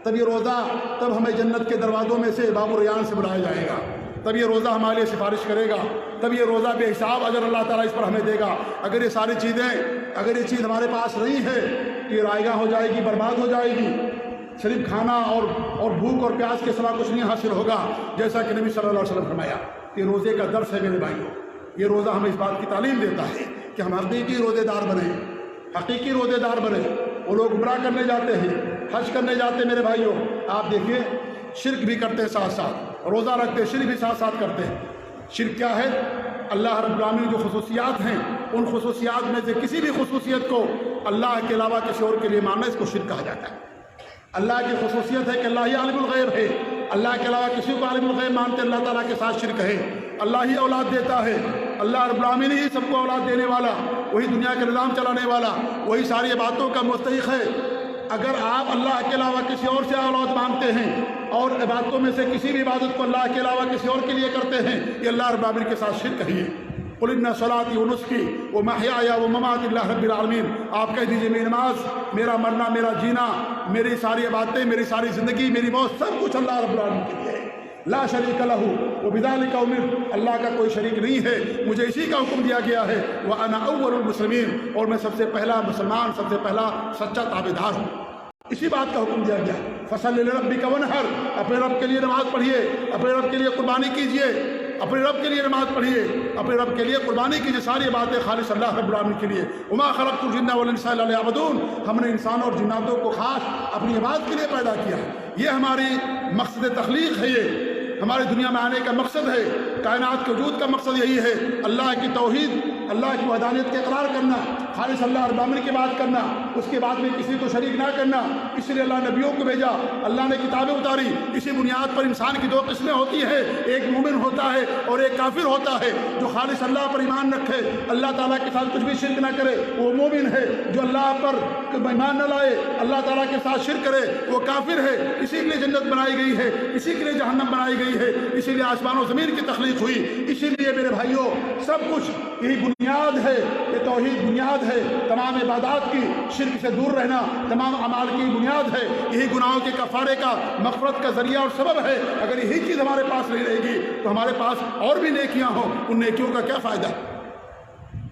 تب یہ روزہ، تب ہمیں جنت کے دروازوں میں سے باب الریان سے بلایا جائے گا. تب یہ روزہ ہمارے لیے سفارش کرے گا. تب یہ روزہ بے حساب اجر اللہ تعالیٰ اس پر ہمیں دے گا. اگر یہ ساری چیزیں، اگر یہ چیز ہمارے پاس نہیں ہے تو یہ رائیگاں ہو جائے گی، برباد ہو جائے گی. صرف کھانا اور بھوک اور پیاس کے سوا کچھ نہیں حاصل ہوگا. جیسا کہ نبی صلی اللہ علیہ وسلم فرمایا کہ روزے کا درس ہے میرے بھائیوں. یہ روزہ ہمیں اس بات کی تعلیم دیتا ہے کہ ہم حقیقی روزے دار بنیں، حقیقی روزے دار بنیں. وہ لوگ عمرہ کرنے جاتے ہیں، حج کرنے جاتے ہیں میرے بھائیوں، آپ دیکھیے شرک بھی کرتے ہیں ساتھ ساتھ، روزہ رکھتے ہیں، شرک بھی ساتھ ساتھ کرتے ہیں. شرک کیا ہے؟ اللہ رب العالمین جو خصوصیات ہیں ان خصوصیات میں سے کسی بھی خصوصیت کو اللہ کے علاوہ کسی اور کے لیے ماننا، اس کو شرک کہا جاتا ہے. اللہ کی خصوصیت ہے کہ اللہ ہی عالم الغیب ہے، اللہ کے علاوہ کسی کو عالم الغیب مانتے اللہ تعالیٰ کے ساتھ شرک ہے. اللہ ہی اولاد دیتا ہے، اللہ رب العالمین ہی سب کو اولاد دینے والا، وہی دنیا کا نظام چلانے والا، وہی ساری باتوں کا مستحق ہے. اگر آپ اللہ کے علاوہ کسی اور سے اولاد مانگتے ہیں اور عبادتوں میں سے کسی بھی عبادت کو اللہ کے علاوہ کسی اور کے لیے کرتے ہیں، یہ اللہ رب العالمین کے ساتھ شرک ہے. قل ان صلاتی و نسکی و محیای و مماتی اللہ رب العالمین. آپ کہہ دیجیے میری نماز، میرا مرنا، میرا جینا، میری ساری عبادتیں، میری ساری زندگی، میری موت، سب کچھ اللہ رب العالمین کے لیے ہے. لا شریک لہ وبذالک امرت، اللہ کا کوئی شریک نہیں ہے، مجھے اسی کا حکم دیا گیا ہے، وانا اول المسلمین، اور میں سب سے پہلا مسلمان، سب سے پہلا سچا تابعدار ہوں۔ اسی بات کا حکم دیا گیا، فصل لربک وانحر، اپنے رب کے لیے نماز پڑھیے، اپنے رب کے لیے قربانی کیجیے، اپنے رب کے لیے نماز پڑھیے، اپنے رب کے لیے قربانی کیجیے، ساری باتیں خالص اللہ رب العالمین کے لیے۔ وما خلقت الجن والانس الا لیعبدون، ہم نے انسانوں اور جناتوں کو خاص اپنی عبادت کے لیے پیدا کیا ہے۔ یہ ہماری مقصد تخلیق ہے، یہ ہماری دنیا میں آنے کا مقصد ہے، کائنات کے وجود کا مقصد یہی ہے، اللہ کی توحید، اللہ کی وحدانیت کے اقرار کرنا، خالص اللہ رب العالمین کی بات کرنا، اس کے بعد میں کسی کو شریک نہ کرنا۔ اس لیے اللہ نبیوں کو بھیجا، اللہ نے کتابیں اتاری۔ اسی بنیاد پر انسان کی دو قسمیں ہوتی ہیں، ایک مومن ہوتا ہے اور ایک کافر ہوتا ہے۔ جو خالص اللہ پر ایمان رکھے، اللہ تعالیٰ کے ساتھ کچھ بھی شرک نہ کرے، وہ مومن ہے۔ جو اللہ پر ایمان نہ لائے، اللہ تعالیٰ کے ساتھ شرک کرے، وہ کافر ہے۔ اسی کے لیے جنت بنائی گئی ہے، اسی کے لیے جہنم بنائی گئی ہے، اسی لیے آسمان و زمین کی تخلیق ہوئی۔ اسی لیے میرے بھائیوں، سب کچھ یہی بنیاد ہے، یہ توحید بنیاد ہے تمام عبادات کی، شرک سے دور رہنا تمام اعمال کی بنیاد ہے، یہی گناہوں کے کفارے کا، مغفرت کا ذریعہ اور سبب ہے۔ اگر یہی چیز ہمارے پاس نہیں رہے گی تو ہمارے پاس اور بھی نیکیاں ہوں، ان نیکیوں کا کیا فائدہ؟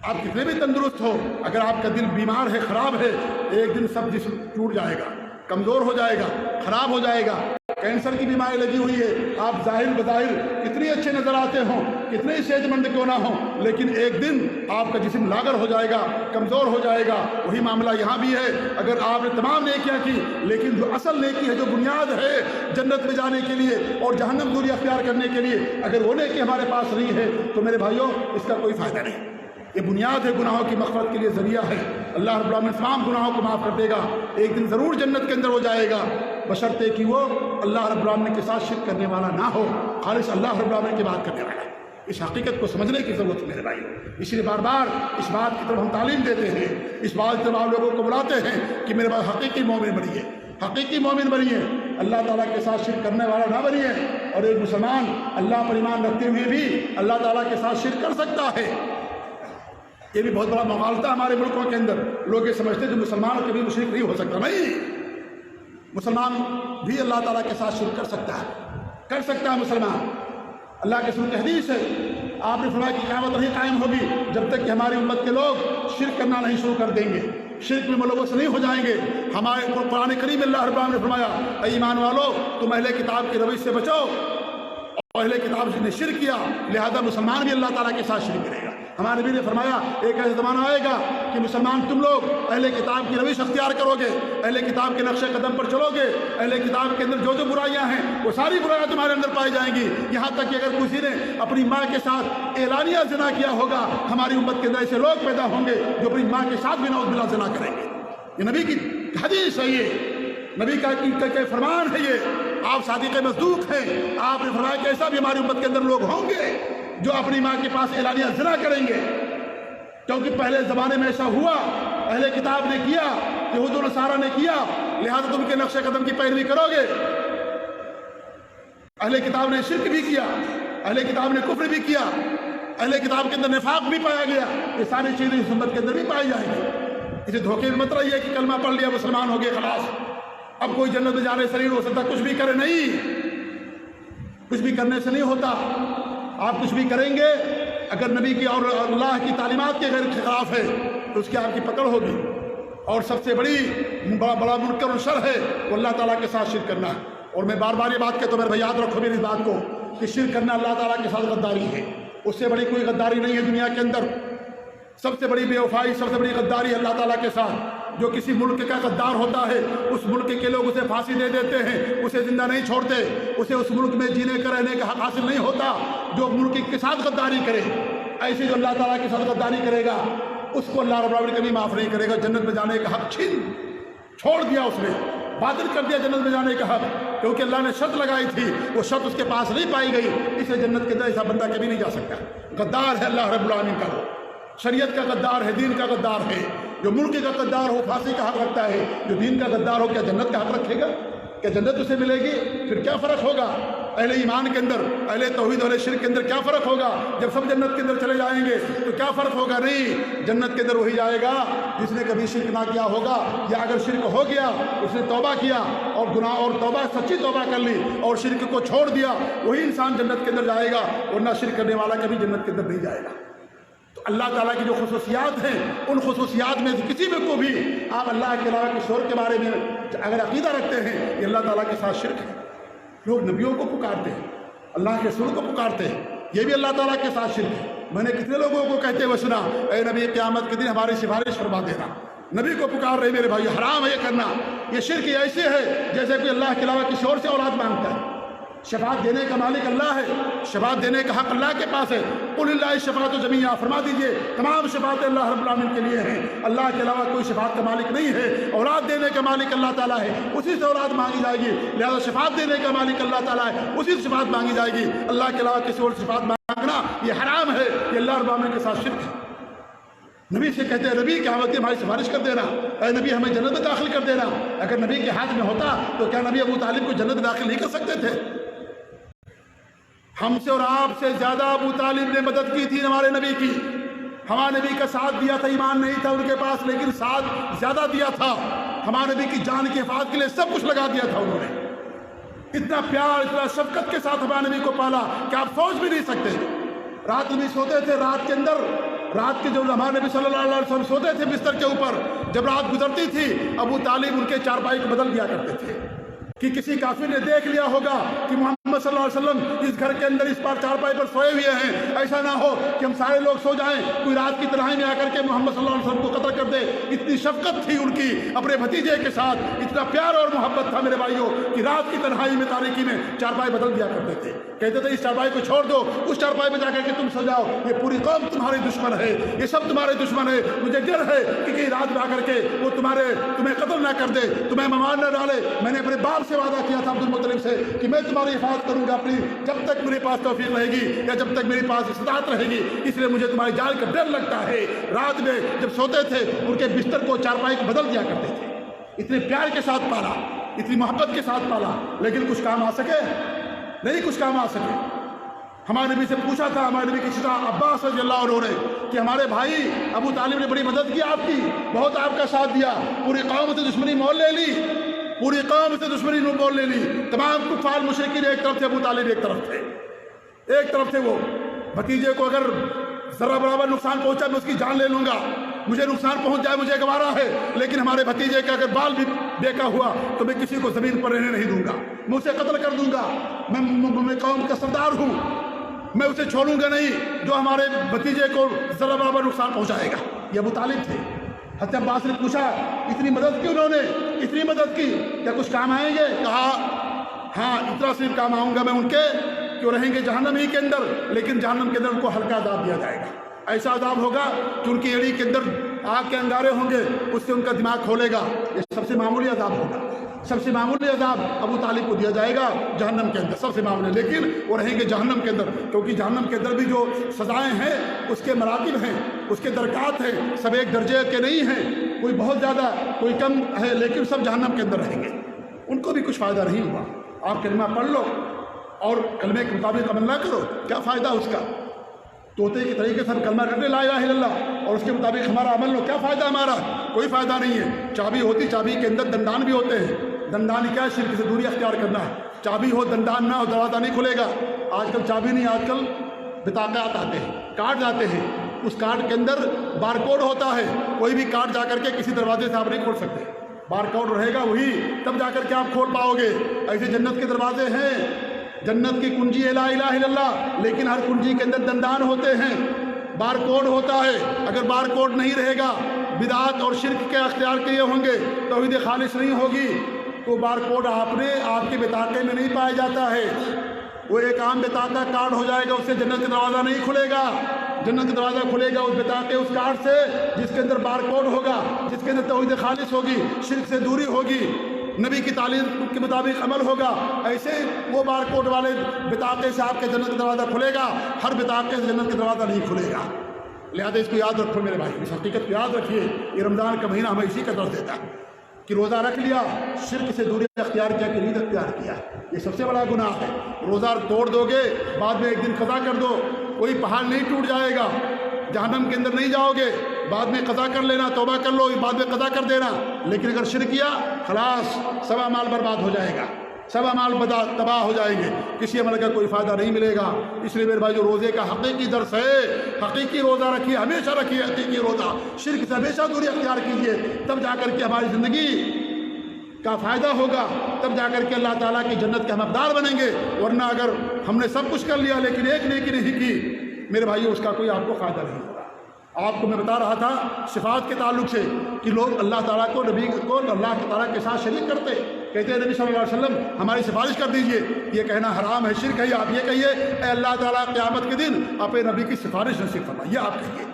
آپ کتنے بھی تندرست ہو، اگر آپ کا دل بیمار ہے، خراب ہے، ایک دن سب جسم ٹوٹ جائے گا، کمزور ہو جائے گا، خراب ہو جائے گا۔ کینسر کی بیماری لگی ہوئی ہے، آپ ظاہر بظاہر کتنے اچھے نظر آتے ہوں، کتنے صحت مند کیوں نہ ہوں، لیکن ایک دن آپ کا جسم لاغر ہو جائے گا، کمزور ہو جائے گا۔ وہی معاملہ یہاں بھی ہے، اگر آپ نے تمام نیکیاں کی، لیکن جو اصل نیکی ہے، جو بنیاد ہے جنت میں جانے کے لیے اور جہنم دوری اختیار کرنے کے لیے، اگر وہ نیکی ہمارے پاس نہیں ہے تو میرے بھائیوں اس کا کوئی فائدہ نہیں۔ یہ بنیاد ہے، گناہوں کی مغفرت کے لیے ذریعہ ہے۔ اللہ رب العالمین تمام گناہوں کو معاف کر دے گا، ایک دن ضرور جنت کے اندر ہو جائے گا، بشرطے کہ وہ اللہ رب العالمین کے ساتھ شرک کرنے والا نہ ہو، خالص اللہ رب العالمین کی بات کرنے والا ہے۔ اس حقیقت کو سمجھنے کی ضرورت ہے میرے بھائی، اس لیے بار بار اس بات کی طرف ہم تعلیم دیتے ہیں، اس بات کی طرف آپ لوگوں کو بلاتے ہیں کہ میرے بھائی حقیقی مومن بنیے، حقیقی مومن بنیے، اللہ تعالیٰ کے ساتھ شرک کرنے والا نہ بنیے۔ اور ایک مسلمان اللہ پر ایمان رکھتے ہوئے بھی اللہ تعالیٰ کے ساتھ شرک کر سکتا ہے۔ یہ بھی بہت بڑا مغالطہ ہمارے ملکوں کے اندر، لوگ یہ سمجھتے ہیں جو مسلمان کبھی مشرک نہیں ہو سکتا۔ نہیں، مسلمان بھی اللہ تعالیٰ کے ساتھ شرک کر سکتا ہے مسلمان۔ اللہ کے رسول کی حدیث ہے، آپ نے فرمایا کہ قیامت نہیں قائم ہوگی جب تک کہ ہماری امت کے لوگ شرک کرنا نہیں شروع کر دیں گے، شرک میں ملوث نہیں ہو جائیں گے۔ ہمارے قرآن کریم اللہ رب العالمین نے فرمایا، اے ایمان والو، تم اہل کتاب کے روش سے بچو، اہل کتاب نے شرک کیا، لہذا مسلمان بھی اللہ تعالیٰ کے ساتھ شرک کرے گا۔ ہمارے نبی نے فرمایا ایک ایسا زمانہ آئے گا کہ مسلمان تم لوگ اہل کتاب کی روش اختیار کرو گے، اہل کتاب کے نقش قدم پر چلو گے، اہل کتاب کے اندر جو جو برائیاں ہیں وہ ساری برائیاں تمہارے اندر پائی جائیں گی، یہاں تک کہ اگر کسی نے اپنی ماں کے ساتھ اعلانیہ زنا کیا ہوگا، ہماری امت کے اندر ایسے لوگ پیدا ہوں گے جو اپنی ماں کے ساتھ بھی نعوذ باللہ زنا کریں گے۔ یہ نبی کی حدیث ہے، یہ نبی کا فرمان ہے، یہ آپ صادق مصدوق ہیں۔ آپ نے فرمایا کہ ایسا بھی ہماری امت کے اندر لوگ ہوں گے جو اپنی ماں کے پاس اعلانیہ زنا کریں گے، کیونکہ پہلے زمانے میں ایسا ہوا، اہل کتاب نے کیا، یہود و نصارہ نے کیا، لہذا تم کے نقش قدم کی پیروی کرو گے۔ اہل کتاب نے شرک بھی کیا، اہل کتاب نے کفر بھی کیا، اہل کتاب کے اندر نفاق بھی پایا گیا، یہ ساری چیزیں اس امت کے اندر بھی پائی جائیں گی۔ اسے دھوکے میں مت رہیے کہ کلمہ پڑھ لیا مسلمان ہو گئے خلاص، اب کوئی جنت میں جانے سے نہیں ہو سکتا، کچھ بھی کرے نہیں، کچھ بھی کرنے سے نہیں ہوتا۔ آپ کچھ بھی کریں گے اگر نبی کی اور اللہ کی تعلیمات کے غیر خلاف ہے تو اس کی آپ کی پکڑ ہوگی، اور سب سے بڑا منکر و شر ہے وہ اللہ تعالیٰ کے ساتھ شرک کرنا ہے۔ اور میں بار بار یہ بات کہتا ہوں، میرے بھائی یاد رکھو میری اس بات کو کہ شرک کرنا اللہ تعالیٰ کے ساتھ غداری ہے، اس سے بڑی کوئی غداری نہیں ہے دنیا کے اندر۔ سب سے بڑی بے وفائی، سب سے بڑی غداری اللہ تعالیٰ کے ساتھ۔ جو کسی ملک کا غدار ہوتا ہے اس ملک کے لوگ اسے پھانسی دے دیتے ہیں، اسے زندہ نہیں چھوڑتے، اسے اس ملک میں جینے کا رہنے کا حق حاصل نہیں ہوتا۔ جو ملک کے ساتھ غداری کرے، ایسے جو اللہ تعالیٰ کے ساتھ غداری کرے گا اس کو اللہ رب العالمین کبھی معاف نہیں کرے گا۔ جنت میں جانے کا حق چھوڑ دیا، اس نے باطل کر دیا جنت میں جانے کا حق، کیونکہ اللہ نے شرط لگائی تھی، وہ شرط اس کے پاس نہیں پائی گئی، اسے جنت کے اندر ایسا بندہ کبھی نہیں جا سکتا۔ غدار ہے اللہ رب العالمین کا، وہ شریعت کا غدار ہے، دین کا غدار ہے۔ جو ملک کا غدار ہو پھانسی کا حق رکھتا ہے، جو دین کا غدار ہو کیا جنت کا حق رکھے گا؟ کہ جنت اسے ملے گی؟ پھر کیا فرق ہوگا اہل ایمان کے اندر، اہل توحید اور شرک کے اندر کیا فرق ہوگا؟ جب سب جنت کے اندر چلے جائیں گے تو کیا فرق ہوگا؟ نہیں، جنت کے اندر وہی جائے گا جس نے کبھی شرک نہ کیا ہوگا، یا اگر شرک ہو گیا اس نے توبہ کیا اور گناہ اور توبہ سچی توبہ کر لی اور شرک کو چھوڑ دیا، وہی انسان جنت کے اندر جائے گا، ورنہ شرک کرنے والا کبھی جنت کے اندر نہیں جائے گا۔ تو اللہ تعالیٰ کی جو خصوصیات ہیں، ان خصوصیات میں سے کسی میں کو بھی آپ اللہ کے علاوہ کسی اور کے بارے میں اگر عقیدہ رکھتے ہیں یہ اللہ تعالیٰ کے ساتھ شرک ہے۔ لوگ نبیوں کو پکارتے ہیں، اللہ کے رسول کو پکارتے ہیں، یہ بھی اللہ تعالیٰ کے ساتھ شرک ہے۔ میں نے کتنے لوگوں کو کہتے ہوئے سنا، اے نبی قیامت کے دن ہماری سفارش فرما دینا۔ نبی کو پکار رہے میرے بھائی، حرام ہے یہ کرنا۔ یہ شرک ایسے ہے جیسے کوئی اللہ کے علاوہ کسی اور سے اولاد مانگتا ہے۔ شفاعت دینے کا مالک اللہ ہے، شفاعت دینے کا حق اللہ کے پاس ہے۔ قل للہ الشفاعۃ جمیعا، فرما دیجئے تمام شفاعتیں اللہ رب العالمین کے لیے ہیں، اللہ کے علاوہ کوئی شفاعت کا مالک نہیں ہے۔ اولاد دینے کا مالک اللہ تعالیٰ ہے، اسی سے اولاد مانگی جائے گی، لہذا شفاعت دینے کا مالک اللہ تعالیٰ ہے، اسی سے شفاعت مانگی جائے گی۔ اللہ کے علاوہ کسی اور سے شفاعت مانگنا یہ حرام ہے، یہ اللہ رب العالمین کے ساتھ شرک ہے۔ نبی سے کہتے ہیں نبی قیامت ہماری سفارش کر دینا، اے نبی ہمیں جنت میں داخل کر دینا۔ اگر نبی کے ہاتھ میں ہوتا تو کیا نبی ابو طالب کو جنت میں داخل نہیں کر سکتے تھے؟ ہم سے اور آپ سے زیادہ ابو طالب نے مدد کی تھی ہمارے نبی کی، ہمارے نبی کا ساتھ دیا تھا، ایمان نہیں تھا ان کے پاس لیکن ساتھ زیادہ دیا تھا، ہمارے نبی کی جان کی حفاظت کے لیے سب کچھ لگا دیا تھا انہوں نے۔ اتنا پیار اتنا شفقت کے ساتھ ہمارے نبی کو پالا کہ آپ سوچ بھی نہیں سکتے۔ رات نبی سوتے تھے، رات کے اندر رات کے جو ہمارے نبی صلی اللہ علیہ وسلم سوتے تھے بستر کے اوپر، جب رات گزرتی تھی ابو طالب ان کے چارپائی کو بدل دیا کرتے تھے کہ کسی کافر نے دیکھ لیا ہوگا کہ محمد صلی اللہ علیہ وسلم اس گھر کے اندر اس پر چارپائی پر سوئے ہوئے ہیں، ایسا نہ ہو کہ ہم سارے لوگ سو جائیں، کوئی رات کی تنہائی میں آ کر کے محمد صلی اللہ علیہ وسلم کو قتل کر دے۔ اتنی شفقت تھی ان کی اپنے بھتیجے کے ساتھ، اتنا پیار اور محبت تھا میرے بھائیوں کہ رات کی تنہائی میں تاریکی میں چارپائی بدل دیا کرتے تھے، کہتے تھے اس چارپائی کو چھوڑ دو، اس چارپائی پہ جا کر کے تم سو جاؤ، یہ پوری قوم تمہاری دشمن ہے، یہ سب تمہارے دشمن ہے، مجھے ڈر ہے کہ کہیں رات میں آ کر کے وہ تمہیں قتل نہ کر دے، تمہیں مار نہ ڈالے۔ میں نے اپنے باپ سے وعدہ کیا تھا عبدالمطلب سے کہ میں تمہاری حفاظت کروں گا اپنی، جب تک میرے پاس توفیق رہے گی یا جب تک میرے پاس استطاعت رہے گی، اس لیے مجھے تمہاری جان کا ڈر لگتا ہے۔ رات میں جب سوتے تھے ان کے بستر کو چارپائی کو بدل دیا کرتے تھے، اتنے پیار کے ساتھ پالا، اتنی محبت کے ساتھ پالا، لیکن کچھ کام آ سکے؟ نہیں کچھ کام آ سکے۔ ہمارے نبی سے پوچھا تھا ہمارے نبی کی چچا عباس رضی اللہ عنہ نے کہ ہمارے بھائی ابو طالب نے بڑی مدد کی آپ کی، بہت آپ کا ساتھ دیا، پوری قوم سے دشمنی مول لے لی، پوری قوم سے دشمنی مول لے لی، تمام کفار مشرکین ایک طرف تھے، ابو طالب ایک طرف تھے، ایک طرف تھے وہ۔ بھتیجے کو اگر ذرا برابر نقصان پہنچا میں اس کی جان لے لوں گا، مجھے نقصان پہنچ جائے مجھے گوارا ہے، لیکن ہمارے بھتیجے کا اگر بال بھی بیکا ہوا تو میں کسی کو زمین پر رہنے نہیں دوں گا، میں اسے قتل کر دوں گا، میں قوم کا سردار ہوں، میں اسے چھوڑوں گا نہیں جو ہمارے بھتیجے کو ذرا برابر نقصان پہنچائے گا۔ یہ ابو طالب تھے۔ حضرت عباس نے پوچھا اتنی مدد کی انہوں نے، اتنی مدد کی، کیا کچھ کام آئیں گے؟ کہا ہاں اتنا صرف کام آؤں گا میں ان کے کہ وہ رہیں گے جہنم ہی کے اندر، لیکن جہنم کے اندر ان کو ہلکا عذاب دیا جائے گا، ایسا عذاب ہوگا کہ ان کی ایڑی کے اندر آگ کے انگارے ہوں گے، اس سے ان کا دماغ کھولے گا، یہ سب سے معمولی عذاب ہوگا، سب سے معمولی عذاب ابو طالب کو دیا جائے گا جہنم کے اندر، سب سے معمولی، لیکن وہ رہیں گے جہنم کے اندر، کیونکہ جہنم کے اندر بھی جو سزائیں ہیں اس کے مراتب ہیں، اس کے درکات ہیں، سب ایک درجے کے نہیں ہیں، کوئی بہت زیادہ کوئی کم ہے، لیکن سب جہنم کے اندر رہیں گے، ان کو بھی کچھ فائدہ نہیں ہوا۔ آپ کلمہ پڑھ لو اور کلمے کے مطابق عمل نہ کرو، کیا فائدہ اس کا؟ طوطے کے طریقے سے ہم کلمہ کرتے لا الہ الا اللہ اور اس کے مطابق ہمارا عمل لو، کیا فائدہ ہمارا؟ کوئی فائدہ نہیں ہے۔ چابی ہوتی، چابی کے اندر دندان بھی ہوتے ہیں، دندان کیا ہے؟ شرک سے دوری اختیار کرنا ہے، چابی ہو دندان نہ ہو دروازہ نہیں کھلے گا۔ آج کل چابی نہیں، آج کل بطاقات آتے ہیں، کارڈ آتے ہیں، اس کارڈ کے اندر بار کوڈ ہوتا ہے، کوئی بھی کارڈ جا کر کے کسی دروازے سے آپ نہیں کھول سکتے، بار کوڈ رہے گا وہی، تب جا کر کے آپ کھول پاؤ گے۔ ایسے جنت کے دروازے ہیں، جنت کی کنجی ہے لا الہ الا اللہ، لیکن ہر کنجی کے اندر دندان ہوتے ہیں، بار کوڈ ہوتا ہے، اگر بار کوڈ نہیں رہے گا، بدعات اور شرک کے اختیار کیے ہوں گے، توحید خالص نہیں ہوگی، تو بار کوڈ آپ کے بطاقے میں نہیں پایا جاتا ہے، وہ ایک عام بطاقہ کارڈ ہو جائے گا، اس سے جنت کا دروازہ نہیں کھلے گا۔ جنت کا دروازہ کھلے گا اس بطاقے اس کارڈ سے جس کے اندر بار کوڈ ہوگا، جس کے اندر توحید خالص ہوگی، شرک سے دوری ہوگی، نبی کی تعلیم کے مطابق عمل ہوگا، ایسے وہ بار کوڈ والے بطاقے سے آپ کے جنت کا دروازہ کھلے گا، ہر بطاقے سے جنت کا دروازہ نہیں کھلے گا۔ لہذا اس کو یاد رکھو میرے بھائی، اس حقیقت کو یاد رکھیے، یہ رمضان کا مہینہ ہمیں اسی کا درس دیتا ہے۔ کہ روزہ رکھ لیا، شرک سے دوری اختیار کیا کہ نہیں اختیار کیا، یہ سب سے بڑا گناہ ہے۔ روزہ توڑ دو گے، بعد میں ایک دن قضا کر دو، کوئی پہاڑ نہیں ٹوٹ جائے گا، جہنم کے اندر نہیں جاؤ گے، بعد میں قضا کر لینا، توبہ کر لو، بعد میں قضا کر دینا۔ لیکن اگر شرک کیا، خلاص سب اعمال برباد ہو جائے گا، سب اعمال تباہ ہو جائیں گے، کسی عمل کا کوئی فائدہ نہیں ملے گا۔ اس لیے میرے بھائی جو روزے کا حقیقی درس ہے، حقیقی روزہ رکھیے، ہمیشہ رکھیے حقیقی روزہ، شرک سے ہمیشہ دوری اختیار کیجیے، تب جا کر کے ہماری زندگی کا فائدہ ہوگا، تب جا کر کے اللہ تعالیٰ کی جنت کے ہم حقدار بنیں گے۔ ورنہ اگر ہم نے سب کچھ کر لیا لیکن ایک نیکی نہیں کی، میرے بھائیو اس کا کوئی آپ کو فائدہ نہیں ہوگا۔ آپ کو میں بتا رہا تھا صفات کے تعلق سے کہ لوگ اللہ تعالیٰ کو، نبی کو اللہ تعالیٰ کے ساتھ شریک کرتے، کہتے ہیں نبی صلی اللہ علیہ وسلم ہماری سفارش کر دیجئے، یہ کہنا حرام ہے، شرک ہے۔ آپ یہ کہیے اے اللہ تعالیٰ قیامت کے دن اپنے نبی کی سفارش نصیب فرما، یہ آپ کہیے،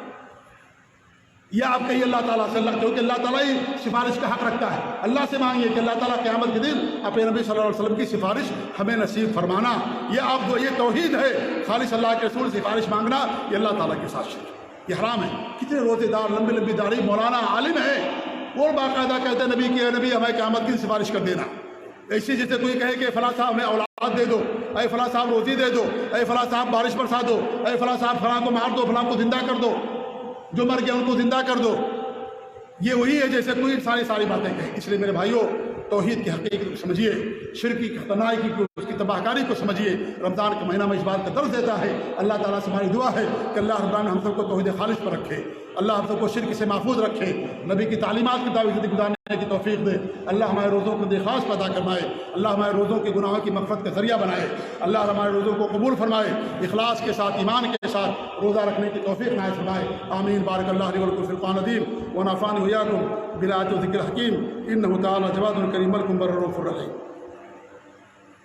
یہ آپ کہیے اللہ تعالیٰ سے، کیونکہ اللہ تعالیٰ ہی سفارش کا حق رکھتا ہے۔ اللہ سے مانگیے کہ اللہ تعالیٰ قیامت کے دن اپنے نبی صلی اللہ علیہ وسلم کی سفارش ہمیں نصیب فرمانا۔ یہ توحید ہے، خالص اللہ کے رسول سفارش مانگنا، یہ اللہ تعالیٰ کے ساتھ شرک، یہ حرام ہے۔ کتنے روزے دار، لمبی داڑھی، مولانا، عالم ہے، اور باقاعدہ کہتے ہیں نبی کہ نبی ہمیں قیامت کی سفارش کر دینا۔ ایسی جیسے کوئی کہے کہ فلاں صاحب ہمیں اولاد دے دو، اے فلاں صاحب روزی دے دو، اے فلاں صاحب بارش برسا دو، اے فلاں صاحب فلاں کو مار دو، فلاں کو زندہ کر دو، جو مر گیا ان کو زندہ کر دو۔ یہ وہی ہے جیسے کوئی ساری باتیں کہیں۔ اس لیے میرے بھائیوں، توحید کی حقیقت کو سمجھیے، شرک کی خطرناکی کو، اس کی تباہ کاری کو سمجھیے۔ رمضان کا مہینہ میں اس بات کا درس دیتا ہے۔ اللہ تعالیٰ سے ہماری دعا ہے کہ اللہ رب العالمین ہم سب کو توحید خالص پر رکھے، اللہ ہم سب کو شرک سے محفوظ رکھے، نبی کی تعلیمات کی مطابق زندگی گزارنے کی توفیق دے۔ اللہ ہمارے روزوں کو خاص پیدا کرمائے، اللہ ہمارے روزوں کے گناہوں کی مغفرت کا ذریعہ بنائے، اللہ ہمارے روزوں کو قبول فرمائے، اخلاص کے ساتھ، ایمان کے ساتھ روزہ رکھنے کی توفیق عنایت فرمائے۔ آمین۔ بارک اللہ لی ولکم فی القرآن العظیم ونفعني وإياكم بالآيات والذکر الحکیم، انہ تعالی جواد کریم ملک بر رؤوف رحیم۔